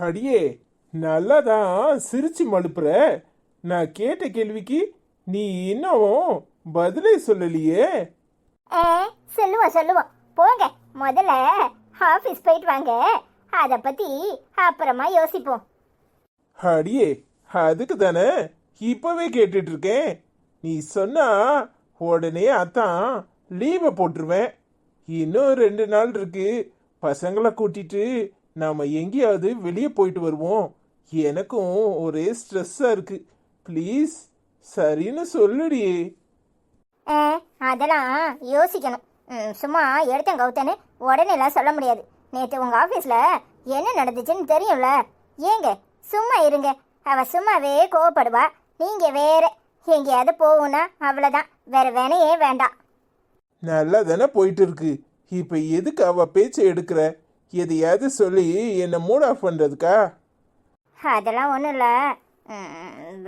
அடியே நல்லாதான் சிரிச்சு மழுப்புற. நான் கேட்ட கேள்விக்கு நீ இன்னும் பதிலே சொல்லலையே. ஏ சொல்லுவோம் சொல்லுவோம், போங்க முதல்ல ஆஃபீஸ் போயிட்டு வாங்க, அதை பத்தி அப்புறமா யோசிப்போம். அடியே அதுக்கு தானே இப்பவே கேட்டுட்டு இருக்கேன். நீ சொன்னா உடனே அதான் லீவை போட்டுருவேன். இன்னும் 2 நாள் இருக்கு. பசங்களை கூட்டிட்டு நாம எங்கேயாவது வெளியே போயிட்டு வருவோம். எனக்கும் ஒரே ஸ்ட்ரெஸ்ஸா இருக்கு. ப்ளீஸ் சரின்னு சொல்லுடியே. அதெல்லாம் யோசிக்கணும். சும்மா எடுத்தேன் கௌத்தன்னு உடனே எல்லாம் சொல்ல முடியாது. நேற்று உங்க ஆஃபீஸில் என்ன நடந்துச்சுன்னு தெரியும்ல. ஏங்க சும்மா இருங்க. அவ சும்மாவே கோவப்படுவா. நீங்க வேற எங்கேயாவது போகும்னா அவ்வளோதான், வேற வேணையே வேண்டாம். நல்லா தானே போயிட்டு இருக்கு. இப்போ எதுக்கு அவ பேச்சை எடுக்கிற? எதையாவது சொல்லி என்னை மூட் ஆஃப் பண்ணுறதுக்கா? அதெல்லாம் ஒன்றும் இல்லை,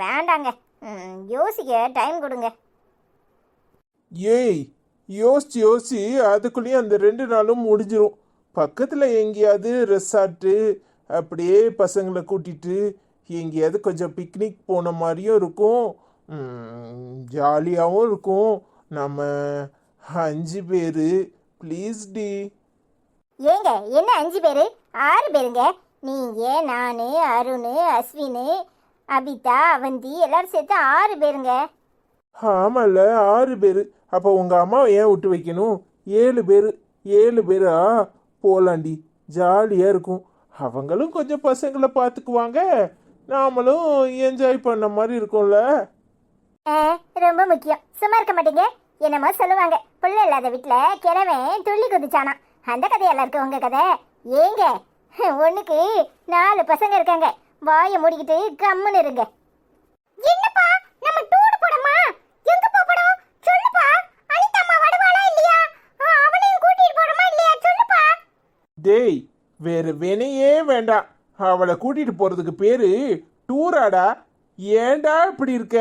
வேண்டாங்க. யோசிக்க டைம் கொடுங்க. ஏய் யோசிச்சு யோசிச்சு அதுக்குள்ளேயும் அந்த 2 நாளும் முடிஞ்சிரும். பக்கத்தில் எங்கேயாவது ரெசார்ட்டு அப்படியே பசங்களை கூட்டிட்டு எங்கேயாவது கொஞ்சம் பிக்னிக் போன மாதிரியும் இருக்கும், ஜாலியாகவும் இருக்கும். நம்ம 5 பேர் ப்ளீஸ் டி. ஏங்க என்ன 5 பேர்? 6 பேருங்க. நீங்க, நான், அருண், அஸ்வின், அபிதா, அவந்தி எல்லாரும் சேர்த்து 6 பேருங்க. ஆமாம்ல 6 பேர். அப்போ உங்கள் அம்மாவை ஏன் விட்டு வைக்கணும்? 7 பேர். 7 பேரா போலாண்டி, ஜாலியாக இருக்கும். அவங்களும் கொஞ்சம் பசங்களை பார்த்துக்குவாங்க, நாமளும் என்ஜாய் பண்ண மாதிரி இருக்கும்ல. ரொம்ப முக்கியம். சும்மா இருக்க மாட்டீங்க. என்னமோ சொல்லுவாங்க, புள்ள இல்லாத வீட்டில் கிழவன் துள்ளி குதிச்சானா. அந்த கதையெல்லாம் இருக்கு உங்க கதை. ஏங்க ஒண்ணுக்கு 4 பசங்க இருக்காங்க. வாயை மூடிக்கிட்டு கம்முன்னு இருங்க. என்னப்பா நம்ம டூர் போறோமா? எங்க போறோம் சொல்லுப்பா. அனிதா அம்மா வருவாளா இல்லையா? அவளையும் கூட்டிட்டு போறோமா இல்லையா சொல்லுப்பா. டேய் வேற வேணையே வேண்டாம். அவளை கூட்டிட்டு போறதுக்கு பேரு டூராடா. ஏன்டா இப்படி இருக்க?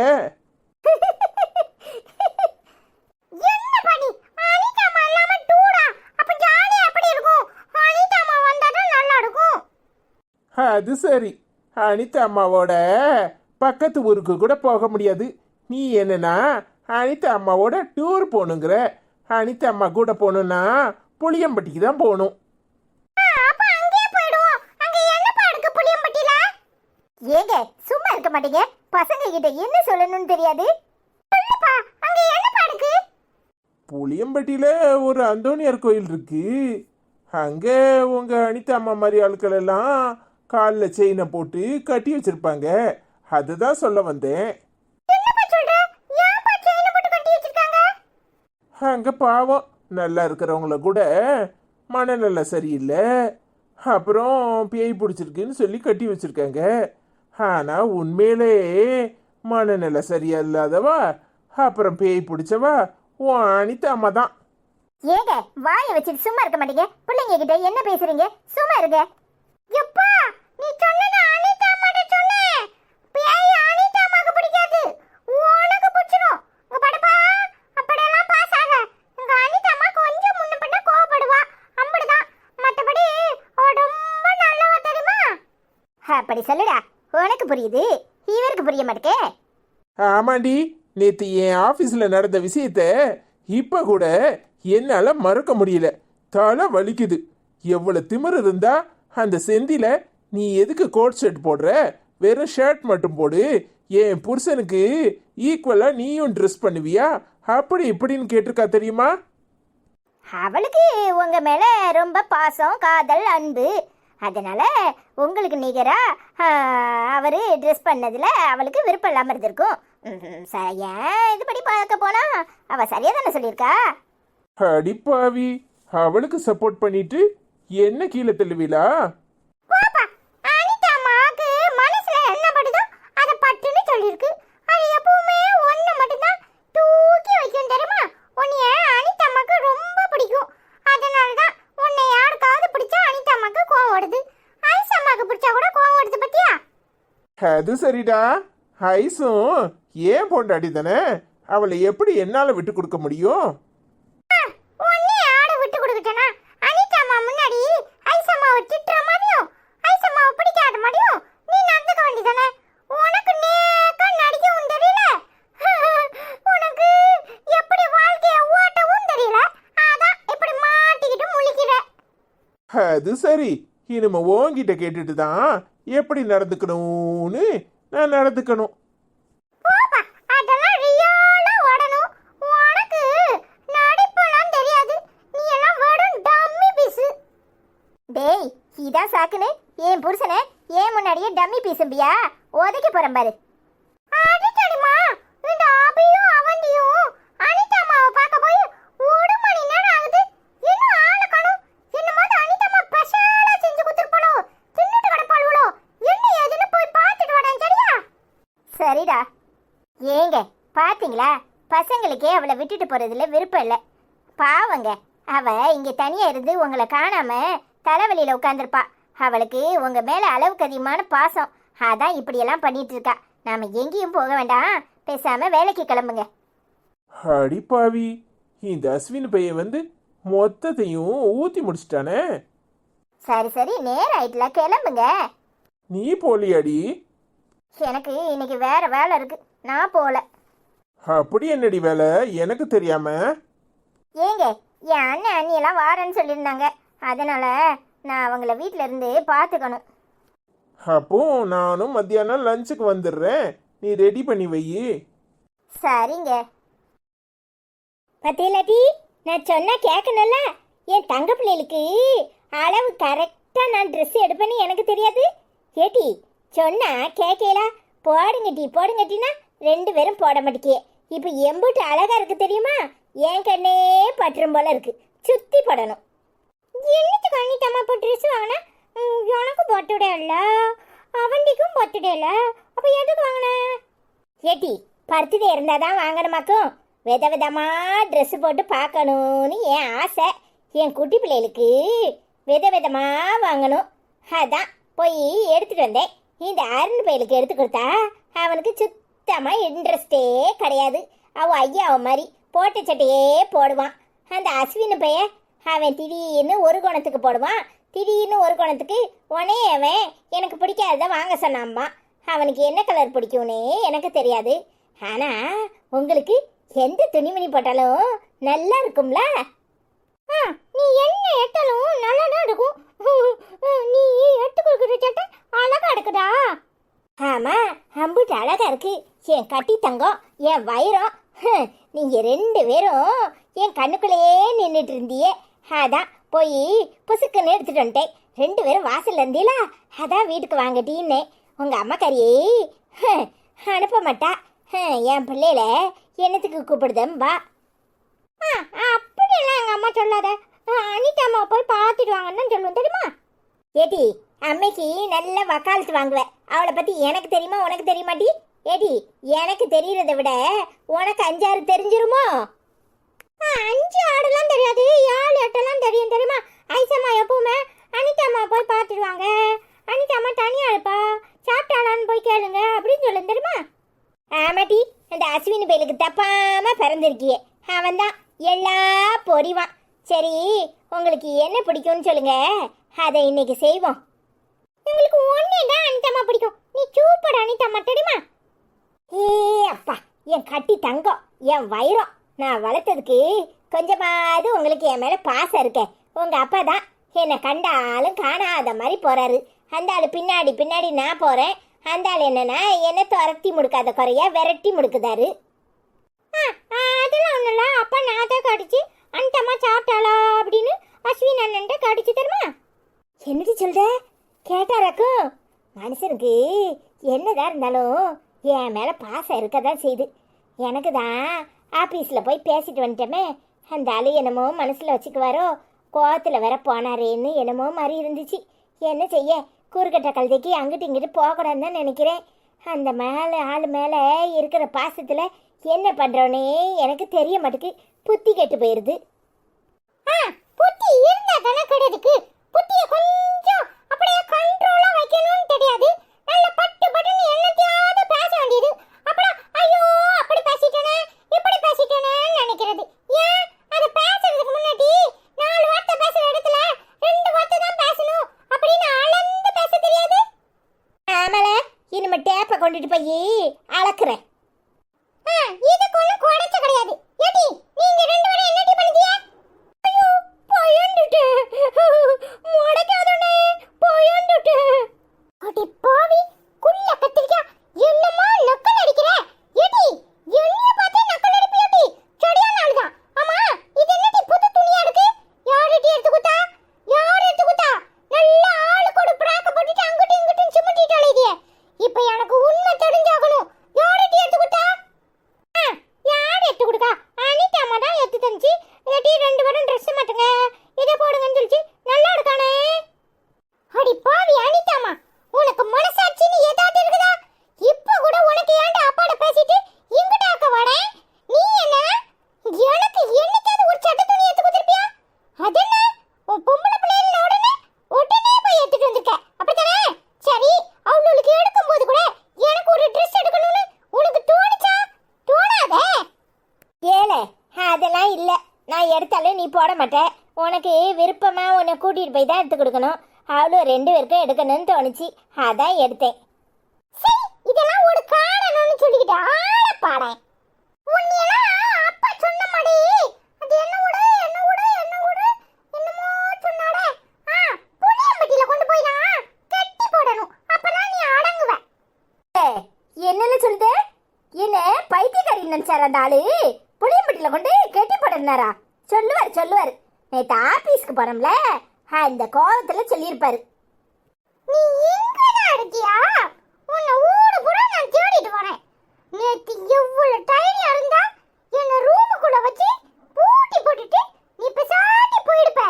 என்ன பண்ணி அனிதா அம்மா இல்லாம டூரா? அப்ப ஜாலியா எப்படி இருக்கும்? அனிதா அம்மா வந்தா தான் நல்லா இருக்கும். அது சரி, அனிதா அம்மாவோட பக்கத்து ஊருக்கு கூட போக முடியாது. நீ என்னன்னா அனிதா அம்மாவோட டூர் போகணுங்கிற. அனிதா அம்மா கூட போகணுன்னா புளியம்பட்டிக்கு தான் போகணும். ஏங்க சும்மா இருக்க மாட்டீங்க? பசங்க கிட்ட என்ன சொல்லணும்னு தெரியாது. சொல்லுப்பா, அங்க என்னப்பா இருக்கு? புளியம்பட்டியில ஒரு அந்தோனியார் கோயில் இருக்கு. அங்க உங்க அனிதா அம்மா மாதிரி ஆட்கள் எல்லாம் காலில் செயினை போட்டு கட்டி வச்சிருப்பாங்க. அதுதான் சொல்ல வந்தேன். என்னப்பா சொல்ற? ஏன்ப்பா செயினை போட்டு கட்டி வச்சிருக்காங்க? அங்க பாவம் நல்லா இருக்கிறவங்கள கூட மனநல சரியில்லை, அப்புறம் பேய் பிடிச்சிருக்குன்னு சொல்லி கட்டி வச்சிருக்காங்க. ஆனா உண்மையிலே மனநல சரியா இல்லாதவா அப்புறம் பேய் பிடிச்சவா உன் அனிதா அம்மா தான். ஏங்க வாயை வச்சுட்டு சும்மா இருக்க மாட்டீங்க? பிள்ளைங்க கிட்ட என்ன பேசுறீங்க? சும்மா இருங்க. எப்பா நீ சொன்னது அனிதா அம்மாட்ட சொல்லு. பேய் அனிதா அம்மாக்கு பிடிக்காது, உனக்கு பிடிச்சிரும். உங்க படப்பா அப்படியெல்லாம் பாசாக. உங்க அனிதா அம்மா கொஞ்சம் முன்ன பின்ன கோவப்படுவா, அம்படுதான். மத்தபடி ரொம்ப நல்லவ தெரியுமா? அப்படி சொல்லுடா, உனக்கு புரியுது, இவருக்கு புரிய மாட்டேக்கே. ஆமாண்டி, நேற்று என் ஆஃபீஸில் நடந்த விஷயத்த இப்போ கூட என்னால் மறக்க முடியல. தலை வலிக்குது. எவ்வளோ திமிரு இருந்தா அந்த செந்தில நீ எதுக்கு கோட் ஷர்ட் போடுற, வெறும் ஷர்ட் மட்டும் போடு, என் புருஷனுக்கு ஈக்குவலாக நீயும் ட்ரெஸ் பண்ணுவியா அப்படி இப்படின்னு கேட்டிருக்கா தெரியுமா? அவளுக்கு உங்க மேல ரொம்ப பாசம், காதல், அன்பு. அதனால உங்களுக்கு நிகரா அவரு ட்ரெஸ் பண்ணதுல அவளுக்கு விருப்பம் இல்லாம இருந்திருக்கும். ஏன் இதுபடி பார்க்க போனா அவ சரியா தானே சொல்லியிருக்கா. அடிப்பாவி, அவளுக்கு சப்போர்ட் பண்ணிட்டு என்ன கீழே தள்ளுவீளா? அனிதா அம்மாக்கு மனசுல என்ன படுதோ அதை பட்டுன்னு சொல்லியிருக்கு. அது எப்பவுமே ஒன்னு மட்டும்தான் தூக்கி வைக்கும் தெரியுமா? உன்னைய அனிதா அம்மாக்கு ரொம்ப பிடிக்கும். அதனாலதான் உன்னை யாருக்காவது பிடிச்சா அனிதா அம்மாக்கு கோவம் வருது, ஐஸ் அம்மாக்கு பிடிச்சா கூட கோவம் வருது. பத்தியா? அது சரிடா. ஐஸும் ஏன் பொண்டாடி தானே, அவளை எப்படி என்னால விட்டு கொடுக்க முடியும்? உன்னை யார விட்டு கொடுக்கட்டனா? அனிதா அம்மா முன்னாடி ஐஸ் அம்மாவை திட்டுற மாதிரியும் ஐஸ் அம்மாவை பிடிக்காத அது சரி, இனிமே உன்கிட்ட கேட்டுட்டு தான் எப்படி நடந்துக்கணும்னு நான் நடந்துக்கணும். போப்பா, அதெல்லாம் ரியலா ஓடணும். உனக்கு நடிப்பெல்லாம் தெரியாது. நீ எல்லாம் வெறும் டம்மி பீஸ். டேய், இதான் சாக்குன்னு என் புருஷனை ஏன் முன்னாடியே டம்மி பீஸும்பியா ஒதுக்கி போறேன் பாரு. அடிக்கடிமா, இந்த அபியும் அவந்தியும் அனிதா அம்மாவை பார்க்க போய் ஒரு மணி நேரம் ஆகுது. இன்னும் ஆளை காணோம். என்னமோ அனிதா அம்மா ஸ்பெஷலா செஞ்சு கொடுத்துருப்பாளோ, தின்னுட்டு கிடப்பாளுவளோ. என்ன ஏதுன்னு போய் பார்த்துட்டு வரேன், சரியா? சரிடா. ஏங்க பாத்தீங்களா, பசங்களுக்கே அவளை விட்டுட்டு போறதுல விருப்பம் இல்லை. பாவங்க, அவ இங்க தனியா இருந்து உங்களை காணாம தலைவலியில உட்காந்துருப்பா. அவளுக்கு உங்க மேல அளவுக்கு அதிகமான பாசம். அதான் இப்படியெல்லாம் பண்ணிட்டு இருக்கா. நாம எங்கேயும் போக வேண்டாம், பேசாம வேலைக்கு கிளம்புங்க. அடிப்பாவி, இந்த அஸ்வின் பையன் வந்து மொத்தத்தையும் ஊத்தி முடிச்சிட்டானே. சரி சரி, நேரம் ஆயிட்டுல, கிளம்புங்க. நீ போலியாடி? எனக்கு இன்னைக்கு வேற வேலை இருக்கு, நான் போல. அப்படி என்னடி வேலை எனக்கு தெரியாம? ஏங்க, என் அண்ணன் அண்ணியெல்லாம் வாரேன்னு சொல்லியிருந்தாங்க. அதனால நான் அவங்கள வீட்டில இருந்து பார்த்துக்கணும். அப்போ நானும் மத்தியானம் லஞ்சுக்கு வந்துடுறேன், நீ ரெடி பண்ணி வை. சரிங்க. பத்தியலாட்டி, நான் சொன்னா கேட்கணும்ல. என் தங்க பிள்ளைகளுக்கு அளவு கரெக்டா நான் ட்ரெஸ் எடுப்பேன்னு எனக்கு தெரியாது. ஏட்டி சொன்னா கேட்கலா? போடுங்கட்டி போடுங்கட்டினா 2 பேரும் போட மாட்டேக்கே. இப்போ எம்பூட்டு அழகா இருக்கு தெரியுமா? என் கண்ணே பற்றும் போல இருக்கு. சுத்தி போடணும். என்னத்துக்கு அண்ணிட்டம்மா இப்போ ட்ரெஸ் வாங்கினா? எனக்கு போட்டுடே இல்லை, அவண்டிக்கும் போட்டுடே இல்லை. அப்போ எதுக்கு வாங்கின? ஏட்டி பருத்திதே இருந்தால் தான் வாங்கணுமாக்கும். விதவிதமா ட்ரெஸ் போட்டு பார்க்கணும்னு என் ஆசை. என் குட்டி பிள்ளைகளுக்கு விதவிதமா வாங்கணும். அதான் போய் எடுத்துட்டு வந்தேன். இந்த அருண் பையலுக்கு எடுத்து கொடுத்தா அவனுக்கு சுத்தமாக இன்ட்ரெஸ்டே கிடையாது. அவன் ஐயா அவன் மாதிரி போட்ட சட்டையே போடுவான். அந்த அஸ்வின் பையன் அவன் திடீர்னு ஒரு குணத்துக்கு போடுவான், திடீர்னு ஒரு குணத்துக்கு உடனே அவன் எனக்கு பிடிக்காததை வாங்க சொன்னாம்மா. அவனுக்கு என்ன கலர் பிடிக்கும்னே எனக்கு தெரியாது. ஆனால் உங்களுக்கு எந்த துணிமணி போட்டாலும் நல்லா இருக்கும்ல. நீ என்ன எடுத்தாலும் நல்லா தான் இருக்கும். நீ எடுத்து கொடுக்குற சட்டை அழகா இருக்குதா? ஆமா, அம்புட்டு அழகா இருக்கு. என் கட்டி தங்கம், என் வைரம். நீங்க 2 பேரும் என் கண்ணுக்குள்ளேயே நின்றுட்டு இருந்தியே. அதான் போய் புசுக்குன்னு எடுத்துட்டு வந்துட்டேன். 2 பேரும் வாசல்ல இருந்தீங்களா, அதான் வீட்டுக்கு வாங்கட்டின்னு. உங்க அம்மாக்காரியே அனுப்ப மாட்டா. என் பிள்ளையில என்னத்துக்கு கூப்பிடுதம்பா. அப்படியெல்லாம் எங்கள் அம்மா சொல்லாத. அனிதா அம்மா போய் பார்த்துட்டு வாங்கன்னு சொல்லுவோம், தெரியுமா? ஏடி அம்மைக்கு நல்ல வக்காலத்து வாங்குவேன். அவளை பற்றி எனக்கு தெரியுமா, உனக்கு தெரியுமாட்டி? ஏடி எனக்கு தெரியறதை விட உனக்கு 5 6 தெரிஞ்சிருமோ? 5 6 தெரியாது, 7 8 தெரியும், தெரியுமா? ஐசம்மா எப்பவுமே அனிதா அம்மா போய் பார்த்துட்டு வாங்க, அனிதா அம்மா தனியா இருப்பா, சாப்பிட்டாளான்னு போய் கேளுங்க அப்படின்னு சொல்லுங்க, தெரியுமா? ஆமாட்டி, அந்த அஸ்வின் பையலுக்கு தப்பாம பிறந்திருக்கியே, அவன் தான் எல்லாம் பொறிவான். சரி, உங்களுக்கு என்ன பிடிக்கும்னு சொல்லுங்க, அதை இன்னைக்கு செய்வோம். உங்களுக்கு ஒன்னே தான் அனிதாம்மா பிடிக்கும். நீ சூப்பர் அனிதாம்மா, தெரியுமா? ஏ அப்பா, என் கட்டி தங்கம், என் வைரம். நான் வளர்த்ததுக்கு கொஞ்சமாவது உங்களுக்கு என் மேல பாசம் இருக்கேன். உங்க அப்பா தான் என்னை கண்டாலும் காணாத மாதிரி போறாரு. அந்த ஆளு பின்னாடி பின்னாடி நான் போறேன். அந்த ஆள் என்னன்னா என்ன துரத்தி முடுக்காத குறையா விரட்டி முடுக்குதாரு. அதெல்லாம் ஒண்ணுல, அப்பா நான் தான் கடிச்சு அனிதாம்மா சாப்பிட்டாளா அப்படின்னு அஸ்வின் அண்ணன்ட்ட கடிச்சு, தெரியுமா? என்னடி சொல்ற? கேட்டாராக்கும். மனுஷனுக்கு என்னதான் இருந்தாலும் என் மேல பாசம் இருக்கதான் செய்யுது. எனக்கு தான் ஆபீஸ்ல போய் பேசிட்டு வந்துட்டோமே, அந்த ஆளு என்னமோ மனசுல வச்சுக்குவாரோ, கோவத்துல வேற போனாரேன்னு என்னமோ மாதிரி இருந்துச்சு. என்ன செய்ய, கூறுகட்ட கழுதைக்கு அங்கிட்டு இங்கிட்டு போகக்கூடாதுன்னு தான் நினைக்கிறேன். அந்த மேலே ஆள் மேலே இருக்கிற பாசத்தில் என்ன பண்ணுறோன்னே எனக்கு தெரிய மாட்டேக்கு. புத்தி கெட்டு போயிடுது. புத்தி இருந்தால் தானே கிடையாதுக்கு. புத்தியை கொஞ்சம் அப்படியே கண்ட்ரோலாக வைக்கணும்னு தெரியாது. நல்ல பட்டு பட்டுன்னு எல்லாத்தையாவது பேச வேண்டியது. அப்புறம் ஐயோ அப்படி பேசிட்டேனே இப்படி பேசிட்டேனேன்னு நினைக்கிறது. ஏன் அதை பேசுறதுக்கு முன்னாடி 4 வார்த்தை பேசுகிற இடத்துல 2 வார்த்தை தான் பேசணும் அப்படின்னு அளந்து பேச தெரியாது. ஆமல, இனிமே டேப்பை கொண்டுட்டு போய் அளக்குறேன். இதுக்கு ஒன்றும் குறைச்ச கிடையாது. ஏடி நீங்க 2 பேரும் என்னடி பண்ணுதியா? ஐயோ பயந்துட்டு முடக்க போட மாட்டேன். உனக்கு விருப்பமா உன்னை கூட்டிட்டு போய் தான் எடுத்து கொடுக்கணும். அவளும் 2 பேருக்கும் எடுக்கணும்னு தோணுச்சு, அதான் எடுத்தேன். சரி, இதெல்லாம் ஒரு காரணம்னு சொல்லிக்கிட்டு ஆள பாடேன். உன்னையெல்லாம் அப்பா சொன்ன மாதிரி அது என்னமோ சொன்னாடே. புளியம்பட்டியில கொண்டு போய் நான் கட்டி போடணும், அப்பதான் நீ அடங்குவ. என்னன்னு சொல்லுது? என்ன பைத்தியக்காரி நினைச்சார் அந்த ஆளு? புளியம்பட்டியில கொண்டு கட்டி போடனாரா? சொல்லுவார். நேத்து ஆபீஸ்க்கு போனோம்ல, அந்த கோவத்துல சொல்லியிருப்பாரு. நீ இங்கதான் இருக்கியா? உன்னை ஊடு கூட நான் தேடிட்டு வரேன். நேத்து எவ்வளவு டைரியா இருந்தா என்ன ரூமுக்குள்ள வச்சு பூட்டி போட்டுட்டு நீ பேசாட்டி போயிடுப்ப.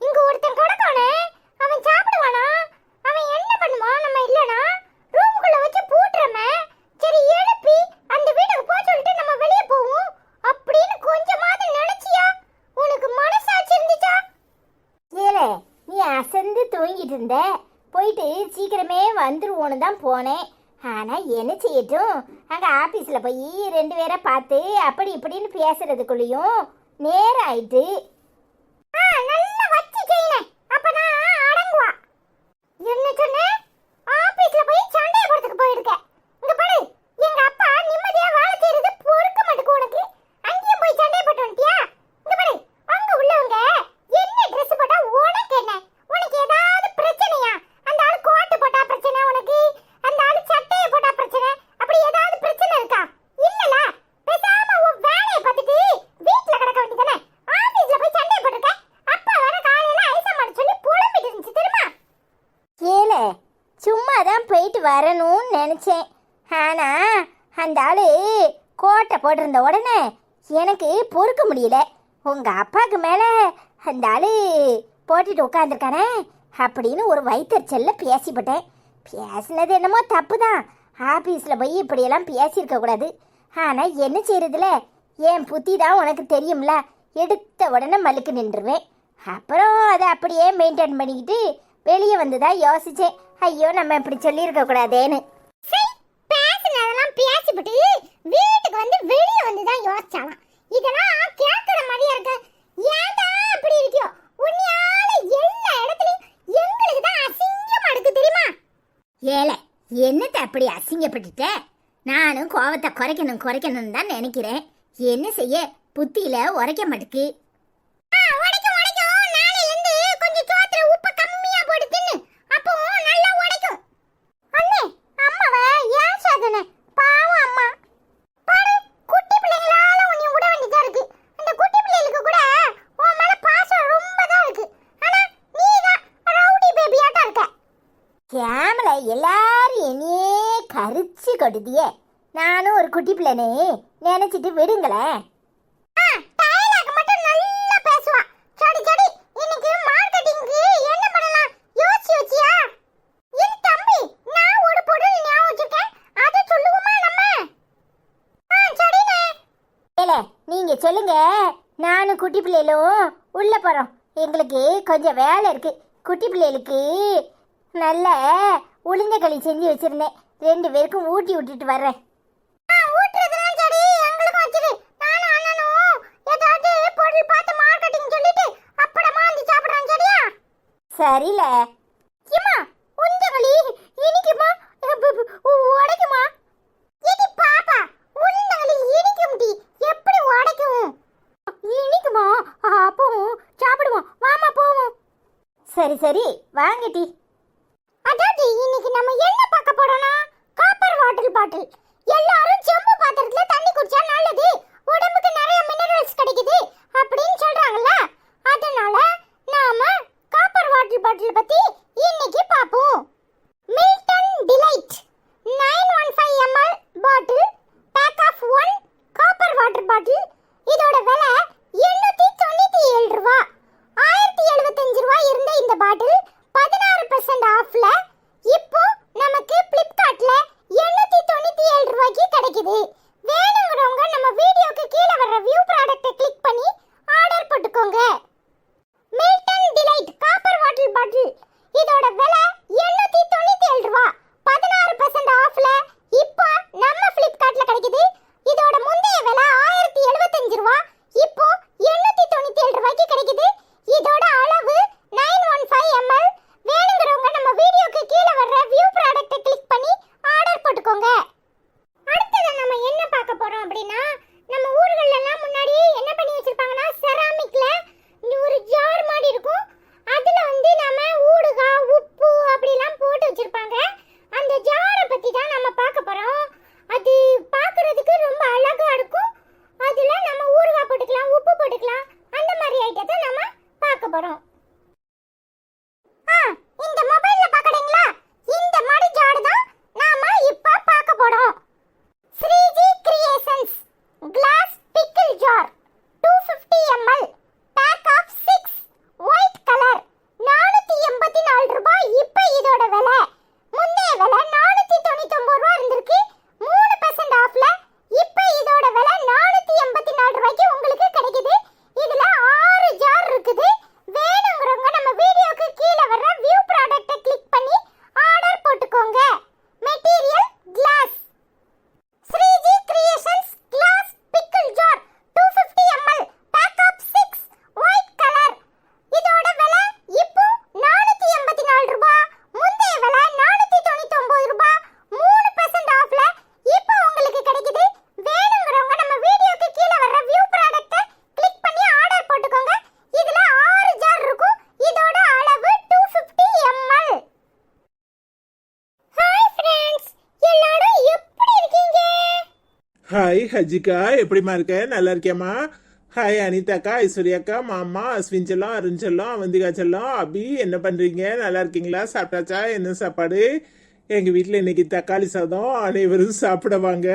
இங்க ஒருத்தன் கிடக்கானே, அவன் சாப்பிடுவானா? அவன் என்ன பண்ணுவான் நம்ம இல்லனா? ரூமுக்குள்ள வச்சு பூட்டுறமே. சரி, எழுப்பி அந்த வீட்டுக்கு போக சொல்லிட்டு நம்ம வெளியே போவோம் அப்படின்னு கொஞ்சமாவது நினைச்சியா? உனக்கு மனசாட்சி இருந்துச்சா? ஏலே, நீ அசந்து தூங்கிட்டு இருந்த, போயிட்டு சீக்கிரமே வந்துருவோன்னு தான் போனேன். ஆனா என்ன செய்யட்டும், அங்க ஆபீஸ்ல போய் 2 பேரை பார்த்து அப்படி இப்படின்னு பேசுறதுக்குள்ளேயும் நேரம் ஆயிட்டு. நல்லா வச்சு செய்யணும், அப்பதான் அடங்குவா. என்ன சொன்ன? ஆபீஸ்ல போய் சண்டை போடுறதுக்கு போயிருக்க. இங்க பாரு, எங்க அப்பா நிம்மதியா வேலை செய்யறது பொறுக்க மாட்டேங்குது உனக்கு. அங்கேயும் போய் சண்டை போட்டு வந்துட்டியா? இங்க பாரு, அங்க உள்ளவங்க என்ன ட்ரெஸ் போட்டா உனக்கு என்ன? உனக்கு ஏதாவது பிரச்சனையா? அந்த ஆளு கோட்டு போட்டா பிரச்சனை உனக்கு, அந்த ஆளு சட்டையை போட்டா பிரச்சனை, அப்படி ஏதாவது பிரச்சனை இருக்கா? இல்லல, பேசாம உன் வேலையை பார்த்துட்டு வீட்டுல கிடக்க வேண்டியதானே? ஆபீஸ்ல போய் சண்டை போட்டுருக்க. அப்பா வர காலையில ஐசமாடு சொல்லி புலம்பிட்டு இருந்துச்சு தெரியுமா? ஏலே, சும்மா தான் போயிட்டு வரணும்னு நினைச்சேன். ஆனா அந்த ஆளு கோட்டை போட்டிருந்த உடனே எனக்கு பொறுக்க முடியல. உங்க அப்பாவுக்கு மேல அந்த ஆளு போட்டுட்டு உட்காந்துருக்கானே அப்படின்னு ஒரு வயிற்றுச்சல்ல பேசிப்பட்டேன். பேசினது என்னமோ தப்பு தான். ஆபீஸ்ல போய் இப்படியெல்லாம் பேசியிருக்க கூடாது. ஆனா என்ன செய்யறதுல, என் புத்தி தான் உனக்கு தெரியும்ல. எடுத்த உடனே மலுக்கு நின்றுவேன். அப்புறம் அதை அப்படியே மெயின்டைன் பண்ணிக்கிட்டு வெளியே வந்துதான் யோசிச்சேன், ஐயோ நம்ம இப்படி சொல்லியிருக்க கூடாதேன்னு. பேசினதெல்லாம் பேசிவிட்டு வீட்டுக்கு வந்து வெளியே வந்துதான் யோசிச்சாலாம். இதெல்லாம் கேட்கிற மாதிரியா இருக்கு. ஏன்டா அப்படி இருக்கியோ? உன்னையால எல்லா இடத்துலயும் எங்களுக்கு தான் அசிங்கமா இருக்கு தெரியுமா? ஏலே, என்னத்தை அப்படி அசிங்கப்பட்டுட்ட? நானும் கோவத்தை குறைக்கணும் தான் நினைக்கிறேன். என்ன செய்ய, புத்தியில உரைக்க மாட்டுக்கு. கேமல எல்லாரும் என்னையே கரிச்சு கொடுதியே. நானும் ஒரு குட்டி பிள்ளைனே நினைச்சிட்டு விடுங்களேன். நீங்க சொல்லுங்க, நானும் குட்டி பிள்ளைகளும் உள்ள போறோம். எங்களுக்கு கொஞ்சம் வேலை இருக்கு. குட்டி பிள்ளைகளுக்கு நல்ல உளுந்த களி செஞ்சு வச்சிருந்தேன், 2 பேருக்கும் ஊட்டி விட்டுட்டு வர்றேன். சரில உளுந்தங்களி இனிக்குமா உடைக்குமா? பாப்பா, உளுந்தங்களி இனிக்கும் டி, எப்படி உடைக்கும்? இனிக்குமா? அப்போ சாப்பிடுவோம், வாமா போவோம். சரி வாங்க டி. அதாவது இன்னைக்கு நம்ம என்ன பார்க்க போறோம்னா, காப்பர் வாட்டர் பாட்டில். எல்லாரும் செம்பு பாத்திரத்துல தண்ணி குடிச்சா நல்லது, உடம்புக்கு நிறைய மினரல்ஸ் கிடைக்குது அப்படின்னு சொல்றாங்கல்ல. அதனால நாம காப்பர் வாட்டர் பாட்டில் பத்தி இன்னைக்கு பாப்போம். Milton Delight 915 ml bottle, pack of 1 copper water bottle. இதோட விலை 897 ரூபாய். 1075 ரூபாய் இருந்த இந்த பாட்டில் 16% ஹாய் ஹஜிகா, எப்படிமா இருக்க? நல்லா இருக்கியாம்மா? ஹாய் அனிதாக்கா, ஐஸ்வர்யாக்கா, மாமா, அஸ்வின் செல்லம், அருண் செல்லம், அவந்திகா செல்லம், அபி, என்ன பண்றீங்க? நல்லா இருக்கீங்களா? சாப்பிட்டாச்சா? என்ன சாப்பாடு? எங்க வீட்டில் இன்னைக்கு தக்காளி சாதம். அனைவரும் சாப்பிட வாங்க.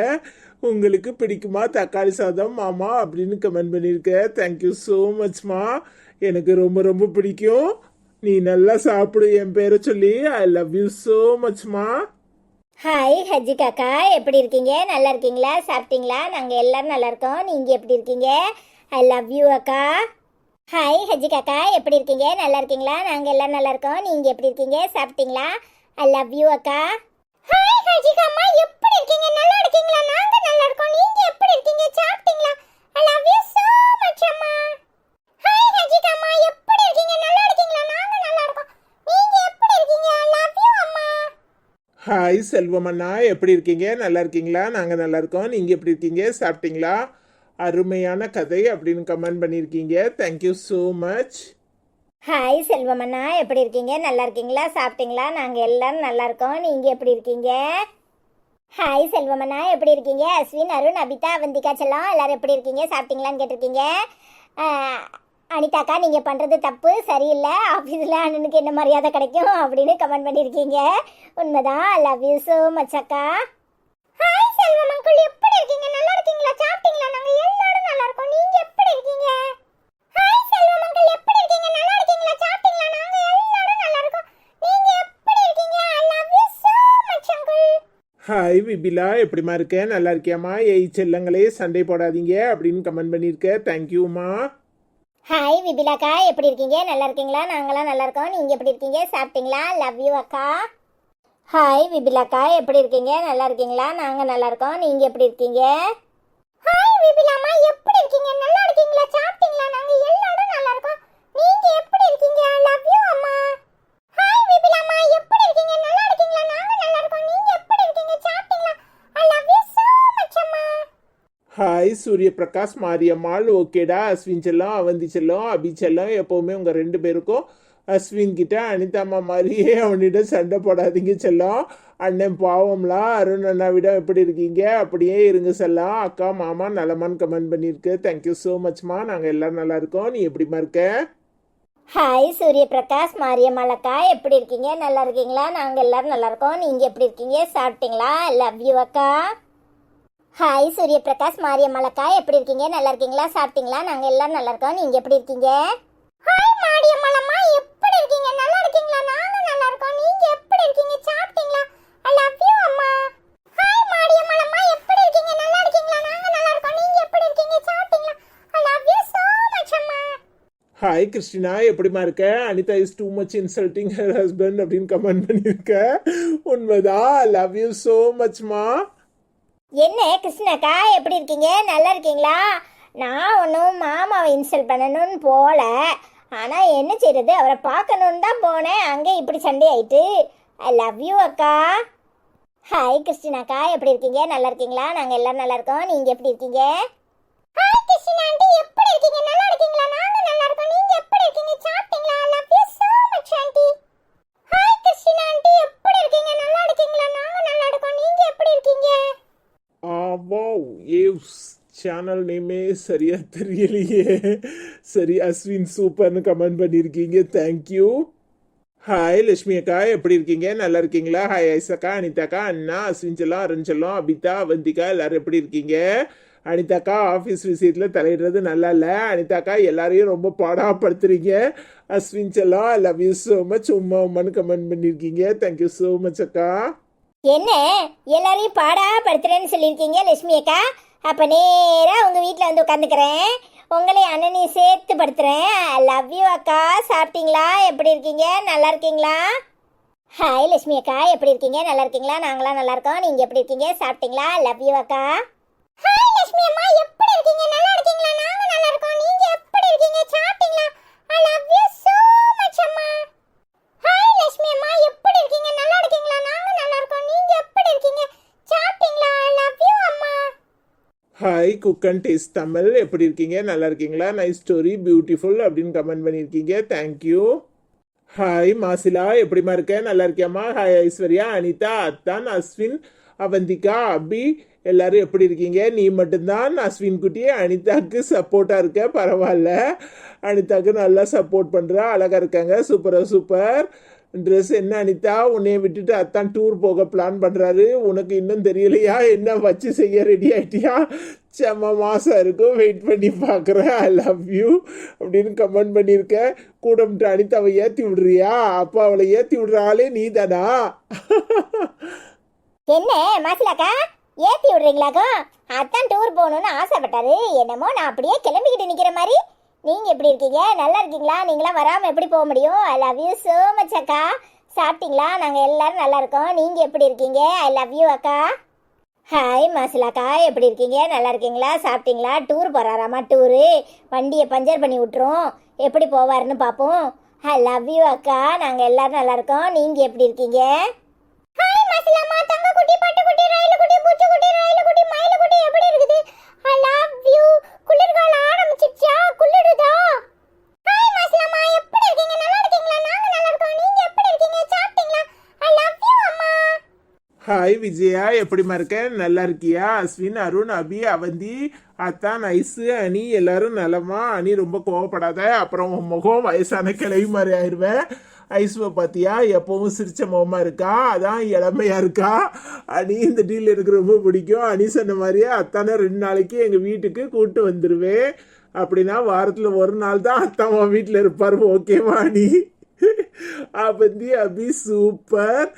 உங்களுக்கு பிடிக்குமா தக்காளி சாதம் மாமா அப்படின்னு கமெண்ட் பண்ணியிருக்க. தேங்க்யூ ஸோ மச்மா. எனக்கு ரொம்ப ரொம்ப பிடிக்கும். நீ நல்லா சாப்பிடு என் பேரை சொல்லி. ஐ லவ் யூ ஸோ மச்மா. ஹாய் ஹஜ்ஜி காக்கா, எப்படி இருக்கீங்க? நல்லா இருக்கீங்களா? சாப்பிட்டீங்களா? நாங்கள் எல்லாரும் நல்லா இருக்கோம். நீங்கள் எப்படி இருக்கீங்க? ஐ லவ் யூ அக்கா. ஹாய் ஹஜ்ஜி காக்கா, எப்படி இருக்கீங்க? நல்லா இருக்கீங்களா? நாங்கள் எல்லாரும் நல்லா இருக்கோம். நீங்கள் எப்படி இருக்கீங்க? சாப்பிட்டீங்களா? ஐ லவ் யூ அக்கா. ஹாய் ஹஜ்ஜி அம்மா, எப்படி இருக்கீங்க? நல்லா இருக்கீங்களா? நாங்கள் நல்லா இருக்கோம். நீங்கள் எப்படி இருக்கீங்க? சாப்பிட்டீங்களா? I love you so much அம்மா. ஹாய் ஹஜ்ஜி அம்மா, எப்படி இருக்கீங்க? நல்லா இருக்கீங்களா? நாங்கள் நல்லா இருக்கோம். நீங்கள் எப்படி இருக்கீங்க? ஐ லவ் யூ அம்மா. ஹாய் செல்வம் அண்ணா, எப்படி இருக்கீங்க? நல்லா இருக்கீங்களா? நாங்கள் நல்லா இருக்கோம். நீங்கள் எப்படி இருக்கீங்க? சாப்பிட்டீங்களா? அருமையான கதை அப்படின்னு கமெண்ட் பண்ணியிருக்கீங்க. Thank you so much. ஹாய் செல்வமண்ணா, எப்படி இருக்கீங்க? நல்லா இருக்கீங்களா? சாப்பிட்டீங்களா? நாங்கள் எல்லாரும் நல்லா இருக்கோம். நீங்கள் எப்படி இருக்கீங்க? ஹாய் செல்வமண்ணா, எப்படி இருக்கீங்க? அஸ்வின், அருண், அபிதா, அவந்திகா செல்லம் எல்லாரும் எப்படி இருக்கீங்க? சாப்பிட்டீங்களான்னு கேட்டிருக்கீங்க. அனிதாக்கா, நீங்கள் பண்ணுறது தப்பு, சரியில்லை. ஆஃபீஸில் அண்ணனுக்கு என்ன மரியாதை கிடைக்கும் அப்படின்னு கமெண்ட் பண்ணியிருக்கீங்க. உண்மைதான். லவ் யூ ஸோ மச் அக்கா. ஹாய் செல்வம் அங்கிள், எப்படி இருக்கீங்க? நல்லா இருக்கீங்களா? சாப்பிட்டீங்களா? நாங்கள் எல்லாரும் நல்லா இருக்கோம். நீங்கள் எப்படி இருக்கீங்க? ஹாய் செல்வம் அங்கிள், எப்படி இருக்கீங்க? நல்லா இருக்கீங்களா? சாப்பிட்டீங்களா? நாங்கள் எல்லாரும் நல்லா இருக்கோம். நீங்கள் எப்படி இருக்கீங்க? I love you so much uncle. Hi Vibila, எப்படிமா இருக்க? நல்லா இருக்கியாம்மா? ஏய் செல்லங்களே, சண்டை போடாதீங்க அப்படின்னு கமெண்ட் பண்ணியிருக்க. தேங்க்யூம்மா. ஹாய் விபிலாக்கா, எப்படி இருக்கீங்க? நல்லா இருக்கீங்களா? நாங்களாம் நல்லா இருக்கோம். நீங்கள் எப்படி இருக்கீங்க? சாப்பிட்டீங்களா? லவ் யூ அக்கா. ஹாய் விபிலாக்கா, எப்படி இருக்கீங்க? நல்லா இருக்கீங்களா? நாங்கள் நல்லா இருக்கோம். நீங்கள் எப்படி இருக்கீங்க? ஹாய் விபிலாமா, எப்படி இருக்கீங்க? நல்லா இருக்கீங்களா? சாப்பிட்டீங்களா? நாங்கள் எல்லாரும் நல்லா இருக்கோம். நீங்கள் எப்படி இருக்கீங்க? லவ் யூ அம்மா. ஹாய் விபிலாமா, எப்படி இருக்கீங்க? நல்லா இருக்கீங்களா? நாங்கள் நல்லா இருக்கோம். நீங்கள் எப்படி இருக்கீங்க? சாப்பிட்டீங்களா? I love you so much அம்மா. ஹாய் சூரிய பிரகாஷ், மாரியம்மாள், ஓகேடா. அஸ்வின் செல்லம், அவந்தி செல்லம், அபி செல்லம், எப்போவுமே உங்கள் ரெண்டு பேருக்கும் அஸ்வின் கிட்ட அனிதாம்மா மாதிரியே அவனிடம் சண்டை போடாதீங்க செல்லம். அண்ணன் பாவம்லாம். அருண் அண்ணாவிடம் எப்படி இருக்கீங்க? அப்படியே இருங்க செல்லம். அக்கா மாமா நலமான்னு கமெண்ட் பண்ணியிருக்கு. தேங்க்யூ ஸோ மச்மா. நாங்கள் எல்லோரும் நல்லா இருக்கோம். நீ எப்படிமா இருக்க? ஹாய் சூரிய பிரகாஷ், மாரியம்மாள் அக்கா, எப்படி இருக்கீங்க? நல்லா இருக்கீங்களா? நாங்கள் எல்லாரும் நல்லா இருக்கோம். நீங்கள் எப்படி இருக்கீங்க? சாப்பிட்டீங்களா? லவ் யூ அக்கா. ஹாய் சூரிய பிரகாஷ், மாரியம்மாள் அக்கா, எப்படி இருக்கீங்க? நல்லா இருக்கீங்களா? சாப்பிட்டீங்களா? நாங்கள் எல்லாரும் நல்லா இருக்கோம். நீங்கள் எப்படி இருக்கீங்க? ஹாய் மாரியம்மாள் அம்மா, எப்படி இருக்கீங்க? நல்லா இருக்கீங்களா? நாங்கள் நல்லா இருக்கோம். நீங்கள் எப்படி இருக்கீங்க? சாப்பிட்டீங்களா? ஐ லவ் யூ அம்மா. ஹாய் மாரியம்மாள் அம்மா, எப்படி இருக்கீங்க? நல்லா இருக்கீங்களா? நாங்கள் நல்லா இருக்கோம். நீங்கள் எப்படி இருக்கீங்க? சாப்பிட்டீங்களா? I love you so much அம்மா. ஹாய் கிறிஸ்டினா, எப்படிமா இருக்க? Anitha is too much insulting her husband அப்படின்னு கமெண்ட் பண்ணியிருக்க. உண்மைதான். லவ் யூ ஸோ மச்மா. என்ன கிருஷ்ணாக்கா, எப்படி இருக்கீங்க? நல்லா இருக்கீங்களா? நான் ஒன்றும் மாமாவை இன்சல்ட் பண்ணணும்னு போகல. ஆனால் என்ன செய்யறது, அவரை பார்க்கணுன்னு தான் போனேன். அங்கே இப்படி சண்டை ஆயிட்டு. ஐ லவ் யூ அக்கா. ஹாய் கிறிஸ்டினாக்கா, எப்படி இருக்கீங்க? நல்லா இருக்கீங்களா? நாங்கள் எல்லாரும் நல்லா இருக்கோம். நீங்கள் எப்படி இருக்கீங்க? ஹாய் கிறிஸ்டினா ஆண்டி, எப்படி இருக்கீங்க? நல்லா இருக்கீங்களா? நாங்கள் நல்லா இருக்கோம். நீங்கள் எப்படி இருக்கீங்க? சாப்பிட்டீங்களா? I love you so much aunty. Hi Christina aunty, எப்படி இருக்கீங்க? நல்லா இருக்கீங்களா? நாங்கள் நல்லா இருக்கோம். நீங்கள் எப்படி இருக்கீங்க? வாவ், ஏவ்ஸ் சேனல் நேமே சரியா தெரியலையே. சரி, அஸ்வின் சூப்பர்னு கமெண்ட் பண்ணியிருக்கீங்க. தேங்க்யூ. ஹாய் லட்சுமி அக்கா, எப்படி இருக்கீங்க? நல்லா இருக்கீங்களா? ஹாய் ஐசக்கா, அனிதாக்கா, அண்ணா, அஸ்வின் செல்லம், அருண் செல்லம், அபிதா, அவந்திகா, எல்லாரும் எப்படி இருக்கீங்க? அனிதாக்கா, ஆஃபீஸ் விஷயத்தில் தலையிடுறது நல்லா இல்லை. அனிதாக்கா, எல்லாரையும் ரொம்ப பாடாப்படுத்துறீங்க. அஸ்வின் செல்லம், லவ் யூ ஸோ மச். உம்மான்னு கமெண்ட் பண்ணியிருக்கீங்க. தேங்க்யூ ஸோ மச் அக்கா. என்ன எல்லாரையும் பாடா படுத்துறேன்னு சொல்லியிருக்கீங்க லட்சுமி அக்கா? அப்போ நேராக உங்கள் வீட்டில் வந்து உட்காந்துக்கிறேன். உங்களை அண்ணனையும் சேர்த்து படுத்துறேன். லவ் யூ அக்கா. சாப்பிட்டீங்களா? எப்படி இருக்கீங்க? நல்லா இருக்கீங்களா? ஹாய் லட்சுமி அக்கா, எப்படி இருக்கீங்க? நல்லா இருக்கீங்களா? நாங்களாம் நல்லா இருக்கோம். நீங்கள் எப்படி இருக்கீங்க? சாப்பிட்டீங்களா? லவ் யூ அக்கா. ஹாய் லட்சுமி அம்மா, எப்படி இருக்கீங்க? நல்லா இருக்கீங்களா? நாங்கள் நல்லா இருக்கோம். நீங்கள் எப்படி இருக்கீங்க? சாப்பிட்டீங்களா? I love you so much அம்மா. ஹாய் லட்சுமி அம்மா, எப்படி இருக்கீங்க? நல்லா இருக்கீங்களா? நாங்கள் நல்லா இருக்கோம். நீங்கள் எப்படி இருக்கீங்க? சாப்பிட்டீங்களா? ஐ லவ் யூ அம்மா. Hi cook and taste Tamil, எப்படி இருக்கீங்க? நல்லா இருக்கீங்களா? நைஸ் ஸ்டோரி, பியூட்டிஃபுல் அப்படின்னு கமெண்ட் பண்ணியிருக்கீங்க. தேங்க்யூ. ஹாய் மாசிலா, எப்படிமா இருக்க? நல்லா இருக்கியாம்மா? ஹாய் ஐஸ்வர்யா, அனிதா, அத்தான், அஸ்வின், அவந்திகா, அபி, எல்லாரும் எப்படி இருக்கீங்க? நீ மட்டும்தான் அஸ்வின் குட்டி அனிதாக்கு சப்போர்ட்டாக இருக்க, பரவாயில்ல. அனிதாக்கு நல்லா சப்போர்ட் பண்ணுறா, அழகாக இருக்காங்க, சூப்பர். ட்ரெஸ் என்ன அனிதா, உன்னைய விட்டுட்டு அத்தான் டூர் போக பிளான் பண்ணுறாரு, உனக்கு இன்னும் தெரியலையா? என்ன வச்சு செய்ய ரெடி ஆகிட்டியா? செம்ம மாதம் இருக்கும், வெயிட் பண்ணி பார்க்குறேன். ஐ லவ் யூ அப்படின்னு கமெண்ட் பண்ணியிருக்கேன். கூட மட்டும் அனிதாவை ஏற்றி விடுறியா? அப்பா அவளை ஏற்றி விடுற ஆளே நீ தானா? என்ன மாசிலாக்கா ஏத்தி விடுறீங்களாக்கா? அத்தான் டூர் போகணும்னு ஆசைப்பட்டாரு, என்னமோ நான் அப்படியே கிளம்பிக்கிட்டு நிக்கிற மாதிரி. நீங்க எப்படி இருக்கீங்க? நல்லா இருக்கீங்களா? நீங்களாம் வராம எப்படி போக முடியும்? ஐ லவ் யூ சோ மச் அக்கா. சாப்பிட்டீங்களா? நாங்க எல்லாரும் நல்லா இருக்கோம். நீங்க எப்படி இருக்கீங்க? ஐ லவ் யூ அக்கா. ஹாய் மாசிலாக்கா, எப்படி இருக்கீங்க? நல்லா இருக்கீங்களா? சாப்பிட்டீங்களா? டூர் போறாராமா? டூரு வண்டியை பஞ்சர் பண்ணி விட்டுரும், எப்படி போவாருன்னு பார்ப்போம். ஐ லவ் யூ அக்கா. நாங்க எல்லாரும் நல்லா இருக்கோம். நீங்க எப்படி இருக்கீங்க? ஹாய் மாசிலாமா, தங்க குட்டி, பட்டு குட்டி, ரயிலு குட்டி, பூச்சி குட்டி, ரயிலு குட்டி, மயிலு குட்டி, எப்படி இருக்குது? ஐ லவ் யூ. குளிர்காலம் ஆரம்பிச்சிச்சா? குளிருதா? ஹாய் மாசிலாமா, எப்படி இருக்கீங்க? நல்லா இருக்கீங்களா? நாங்க நல்லா இருக்கோம். நீங்க எப்படி இருக்கீங்க? சாப்பிட்டீங்களா? ஐ லவ் யூ அம்மா. ஹாய் விஜயா, எப்படிமா இருக்க? நல்லா இருக்கியா? அஸ்வின், அருண், அபி, அவந்தி, அத்தான், ஐஸு, அனி எல்லாரும் நலமா? அனி ரொம்ப கோவப்படாத, அப்புறம் உன் முகம் வயசான கிளவி மாதிரி ஆயிடுவேன். ஐஸ்வை பார்த்தியா, எப்பவும் சிரிச்ச முகமா இருக்கா, அதான் இளமையா இருக்கா. அனி இந்த டீல் எனக்கு ரொம்ப பிடிக்கும். அனி சொன்ன மாதிரியே அத்தானை 2 நாளைக்கு எங்கள் வீட்டுக்கு கூப்பிட்டு வந்துடுவேன். அப்படின்னா வாரத்தில் 1 நாள் தான் அத்தான் உன் வீட்டில் இருப்பார். ஓகேவா அனி? அவந்தி, அபி சூப்பர்.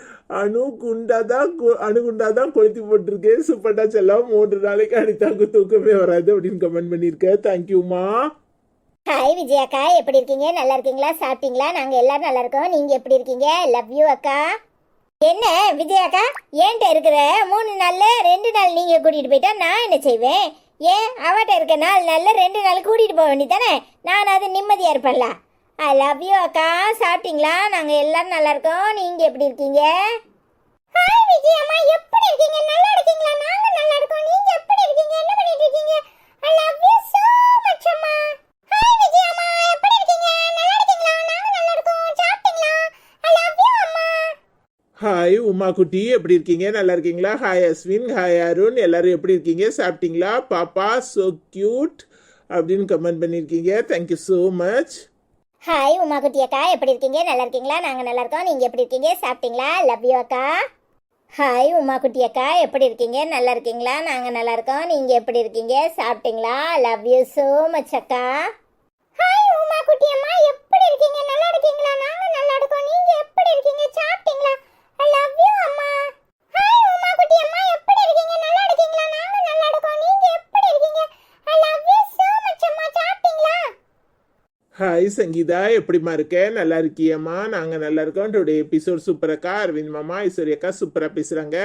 அணுகுண்டாதான் கொளுத்தி போட்டிருக்கேன். சூப்பர்டா செல்லம். 3 நாளைக்கு அனிதாக்கு தூக்கமே வராது அப்படின்னு கமெண்ட் பண்ணியிருக்கேன். தேங்க்யூமா. ஹாய் விஜயாக்கா, எப்படி இருக்கீங்க? நல்லா இருக்கீங்களா? சாப்பிட்டீங்களா? நாங்க எல்லாரும் நல்லா இருக்கோம். நீங்க எப்படி இருக்கீங்க? லவ் யூ அக்கா. என்ன விஜயாக்கா, ஏன்ட்ட இருக்கிற 3 நாள்ல 2 நாள் நீங்க கூட்டிட்டு போயிட்டா நான் என்ன செய்வேன்? ஏன் அவட்ட இருக்க 4 நாள்ல 2 நாள் கூட்டிட்டு போக வேண்டியதானே? நான் அது நிம்மதியா இருப்பேன்ல. ஐ லவ் யூ அக்கா. சாப்பிட்டீங்களா? நாங்க எல்லாரும் நல்லா இருக்கோம். நீங்க எப்படி இருக்கீங்க? ஹாய் விஜயம்மா, எப்படி இருக்கீங்க? நல்லா இருக்கீங்களா? நாங்க நல்லா இருக்கோம். நீங்க எப்படி இருக்கீங்க? என்ன பண்ணிட்டு இருக்கீங்க? I love you so much அம்மா. ஹாய் விஜயம்மா, எப்படி இருக்கீங்க? நல்லா இருக்கீங்களா? நாங்க நல்லா இருக்கோம். சாப்பிட்டீங்களா? ஐ லவ் யூ அம்மா. ஹாய் உமா குட்டி, எப்படி இருக்கீங்க? நல்லா இருக்கீங்களா? ஹாய் அஸ்வின், ஹாய் அருண், எல்லாரும் எப்படி இருக்கீங்க? சாப்பிட்டீங்களா? பாப்பா சோ கியூட் அப்படின்னு கமெண்ட் பண்ணியிருக்கீங்க. Thank you so much. Hi Uma குட்டி அக்கா, எப்படி இருக்கீங்க? நல்லா இருக்கீங்களா? நாங்க நல்லா இருக்கோம். நீங்க எப்படி இருக்கீங்க? சாப்பிட்டீங்களா? லவ் யூ அக்கா. ஹாய் உமா குட்டி அக்கா, எப்படி இருக்கீங்க? நல்லா இருக்கீங்களா? நாங்க நல்லா இருக்கோம். நீங்க எப்படி இருக்கீங்க? சாப்பிட்டீங்களா? லவ் யூ சோ மச் அக்கா. ஹாய் உமா குட்டி அம்மா, எப்படி இருக்கீங்க? நல்லா இருக்கீங்களா? நாங்க நல்லா இருக்கோம். நீங்க எப்படி இருக்கீங்க? சாப்பிட்டீங்களா? ஐ லவ் யூ அம்மா. ஹாய் உமா குட்டி அம்மா, எப்படி இருக்கீங்க? நல்லா இருக்கீங்களா? நாங்க நல்லா இருக்கோம். நீங்க எப்படி இருக்கீங்க? I love you so much அம்மா. சாப்பிட்டீங்களா? ஹாய் சங்கீதா, எப்படிமா இருக்க? நல்லா இருக்கியம்மா? நாங்கள் நல்லா இருக்கோம். Today episode சூப்பரக்கா. அரவிந்த் மாமா, ஐஸ்வர்யாக்கா சூப்பராக பேசுகிறாங்க.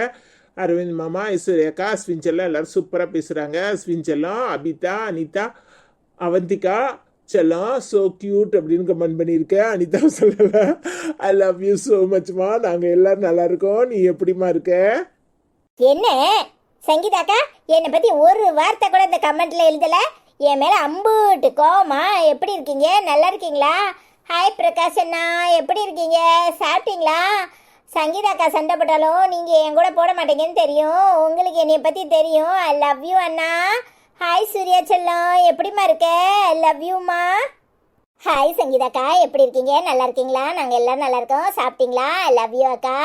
அரவிந்த் மாமா, ஐஸ்வர்யாக்கா, அஸ்வின் செல்லம் எல்லாரும் சூப்பராக பேசுகிறாங்க. அஸ்வின் செல்லம், அபிதா, அனிதா, அவந்திகா செல்லம் ஸோ கியூட் அப்படின்னு கமெண்ட் பண்ணியிருக்கேன். அனிதா சொல்லலை. ஐ லவ் யூ ஸோ மச்மா. நாங்கள் எல்லாரும் நல்லா இருக்கோம். நீ எப்படிமா இருக்க? என்ன சங்கீதாக்கா, என்னை பத்தி ஒரு வார்த்தை கூட இந்த கமெண்ட்ல எழுதல. என் மேல அம்புட்டு கோவமா? எப்படி இருக்கீங்க? நல்லா இருக்கீங்களா? ஹாய் பிரகாஷ் அண்ணா, எப்படி இருக்கீங்க? சாப்பிட்டீங்களா? சங்கீதாக்கா சண்டை போட்டாலும் நீங்க என் கூட போட மாட்டீங்கன்னு தெரியும். உங்களுக்கு என்னைய பத்தி தெரியும். ஐ லவ் யூ அண்ணா. ஹாய் சூர்யா செல்லம், எப்படிமா இருக்க? I love Yuma. ஹாய் சங்கீதாக்கா, எப்படி இருக்கீங்க? நல்லா இருக்கீங்களா? நாங்கள் எல்லாரும் நல்லா இருக்கோம். சாப்பிட்டீங்களா? ஐ லவ் யூ அக்கா.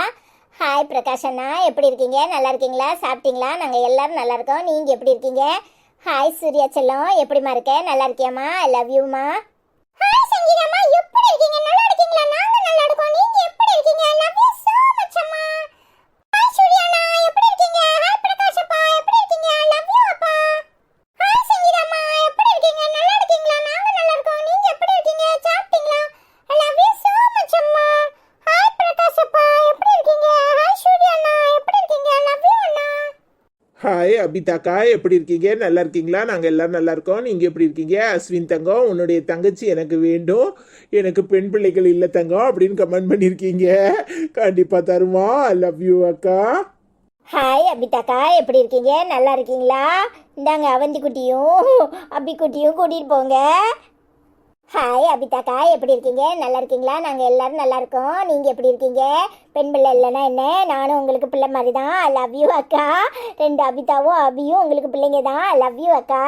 ஹாய் பிரகாஷ் அண்ணா, எப்படி இருக்கீங்க? நல்லா இருக்கீங்களா? சாப்பிட்டீங்களா? நாங்கள் எல்லாரும் நல்லா இருக்கோம். நீங்கள் எப்படி இருக்கீங்க? ஹாய் சூர்யா செல்லம், எப்படிமா இருக்க? நல்லா இருக்கியாம்மா? I love Yuma. ஹாய் சங்கீதாம்மா, எப்படி இருக்கீங்க? நல்லா இருக்கீங்களா? நாங்கள் நல்லா இருக்கோம். நீங்கள் எப்படி இருக்கீங்க? I love you so much அம்மா. ஹாய் சூர்யா அண்ணா, எப்படி இருக்கீங்க? ஹாய் பிரகாஷ் அப்பா, எப்படி இருக்கீங்க? ஐ லவ் யூ அப்பா. ஹாய் சங்கீதாம்மா, எப்படி இருக்கீங்க? நல்லா இருக்கீங்களா? நாங்கள் நல்லா இருக்கோம். நீங்கள் எப்படி இருக்கீங்க? சாப்பிட்டீங்களா? I love you so much அம்மா. ஹாய் பிரகாஷ் அப்பா, எப்படி இருக்கீங்க? ஹாய் சூர்யா அண்ணா, எப்படி இருக்கீங்க? ஐ லவ் யூ அண்ணா. ஹாய் அபிதாக்கா, எப்படி இருக்கீங்க? நல்லா இருக்கீங்களா? நாங்கள் எல்லாரும் நல்லா இருக்கோம். நீங்கள் எப்படி இருக்கீங்க? அஸ்வின் தங்கம், உன்னுடைய தங்கச்சி எனக்கு வேண்டும், எனக்கு பெண் பிள்ளைகள் இல்லை தங்கம் அப்படின்னு கமெண்ட் பண்ணியிருக்கீங்க. கண்டிப்பாக தருமா. ஐ லவ் யூ அக்கா. ஹாய் அபிதாக்கா, எப்படி இருக்கீங்க? நல்லா இருக்கீங்களா? இந்தாங்க அவந்தி குட்டியும் அபி குட்டியும் கூட்டிகிட்டு போங்க. ஹாய் அபிதாக்கா, எப்படி இருக்கீங்க? நல்லா இருக்கீங்களா? நாங்கள் எல்லாரும் நல்லா இருக்கோம். நீங்கள் எப்படி இருக்கீங்க? பெண் பிள்ளை இல்லைன்னா என்ன, நானும் உங்களுக்கு பிள்ளை மாதிரி தான். ஐ லவ் யூ அக்கா. 2 அபிதாவும் அபியும் உங்களுக்கு பிள்ளைங்க தான். ஐ லவ் யூ அக்கா.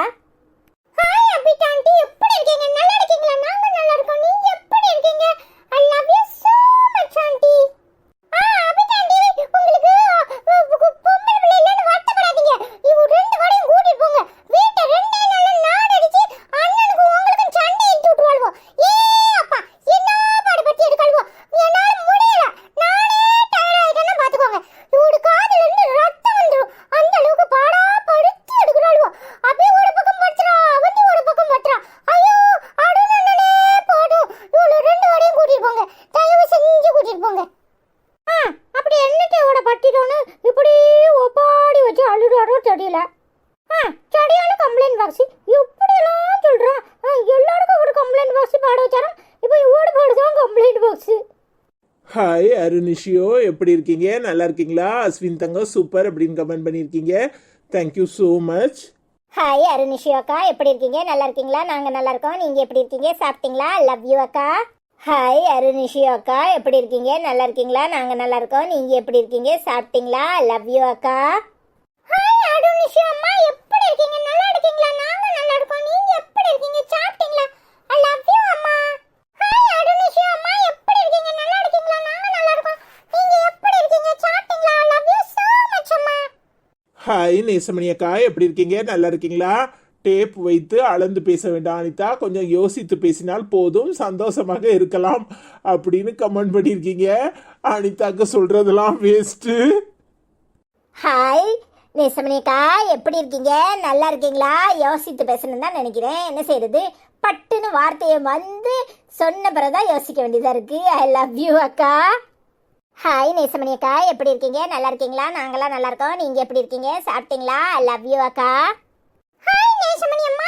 ஹாய் அபிதா ஆண்டி, எப்படி இருக்கீங்க? நல்லா இருக்கீங்களா? நாங்கள் நல்லா இருக்கோம். நீங்கள் எப்படி இருக்கீங்க? I love you so much aunty. Abitha aunty, உங்களுக்கு பொம்பளை பிள்ளை இல்லைன்னு வருத்தப்படாதீங்க. இவ 2 வரையும் கூட்டிட்டு போங்க. வீட்டை 2 நாள்ல நாடு அடிச்சு அண்ணனுக்கு உங்களுக்கும் சண்டை இழுத்து விட்டுருவாளுவோம். ஏ அப்பா, என்ன பாடுபட்டு எடுக்கலுவோம். என்னால முடியல. நானே டயர்ட் ஆயிட்டேன்னா பாத்துக்கோங்க. இவரு காதுல இருந்து ரத்தம் வந்துடும். அந்த அளவுக்கு பாடா படுத்து எடுக்கிறாளுவோம். அப்படியே ஒரு பக்கம் படுத்துறா, அவண்டி ஒரு பக்கம் படுத்துறா. ஐயோ அடுனே போடும். இவளு 2 வரையும் கூட்டிட்டு போங்க. தயவு செஞ்சு கூட்டிட்டு போங்க. அப்படி என்னத்தையோட பட்டிட்டோன்னு இப்படி ஒப்பாடி வச்சு அழுறாரோ தெரியல. சரியான கம்ப்ளைண்ட் பாக்ஸ் எப்படியெல்லாம் சொல்றான். எல்லாருக்கும் ஒரு கம்ப்ளைண்ட் பாக்ஸ் பாட வச்சாராம். இப்போ இவோட பாடுதான் கம்ப்ளைண்ட் பாக்ஸ். ஹாய் அருணிஷியோ, எப்படி இருக்கீங்க? நல்லா இருக்கீங்களா? அஸ்வின் தங்கம் சூப்பர் அப்படின்னு கமெண்ட் பண்ணியிருக்கீங்க. Thank you so much. ஹாய் அருணிஷி அக்கா, எப்படி இருக்கீங்க? நல்லா இருக்கீங்களா? நாங்கள் நல்லா இருக்கோம். நீங்கள் எப்படி இருக்கீங்க? சாப்பிட்டீங்களா? லவ் யூ அக்கா. ஹாய் அருணிஷி அக்கா, எப்படி இருக்கீங்க? நல்லா இருக்கீங்களா? நாங்கள் நல்லா இருக்கோம். நீங்கள் எப்படி இருக்கீங்க? சாப்பிட்டீங்களா? லவ் யூ அக்கா. ஹாய் அருணிஷி அம்மா, எப்படி இருக்கீங்க? நல்லா இருக்கீங்களா? நாங்கள் நல்லா இருக்கோம். நீங்கள் எப்படி இருக்கீங்க? சாப்பிட்டீங்களா? ஐ லவ் யூ அம்மா. ஹாய் அருணிஷி அம்மா, எப்படி இருக்கீங்க? நல்லா இருக்கீங்களா? நாங்கள் நல்லா இருக்கோம். நீங்கள் எப்படி இருக்கீங்க? சாப்பிட்டீங்களா? I love you so much அம்மா. ஹாய் நேசமணி அக்கா, எப்படி இருக்கீங்க? நல்லா இருக்கீங்களா? டேப் வைத்து அளந்து பேச வேண்டாம் அனிதா, கொஞ்சம் யோசித்து பேசினால் போதும், சந்தோஷமாக இருக்கலாம் அப்படின்னு கமெண்ட் பண்ணியிருக்கீங்க. அனிதாக்கு சொல்றதெல்லாம் வேஸ்ட்டு. ஹாய் நேசமணிக்கா, எப்படி இருக்கீங்க? நல்லா இருக்கீங்களா? யோசித்து பேசணும்னு தான் நினைக்கிறேன். என்ன செய்யறது, பட்டுன்னு வார்த்தையை வந்து சொன்ன பிறகுதான் யோசிக்க வேண்டியதாக இருக்கு. ஐ லவ் யூ அக்கா. ஹாய் நேசமணி அக்கா, எப்படி இருக்கீங்க? நல்லா இருக்கீங்களா? நாங்களாம் நல்லா இருக்கோம். நீங்கள் எப்படி இருக்கீங்க? சாப்பிட்டீங்களா? ஐ லவ் யூ அக்கா. ஹாய் நேசமணி அம்மா,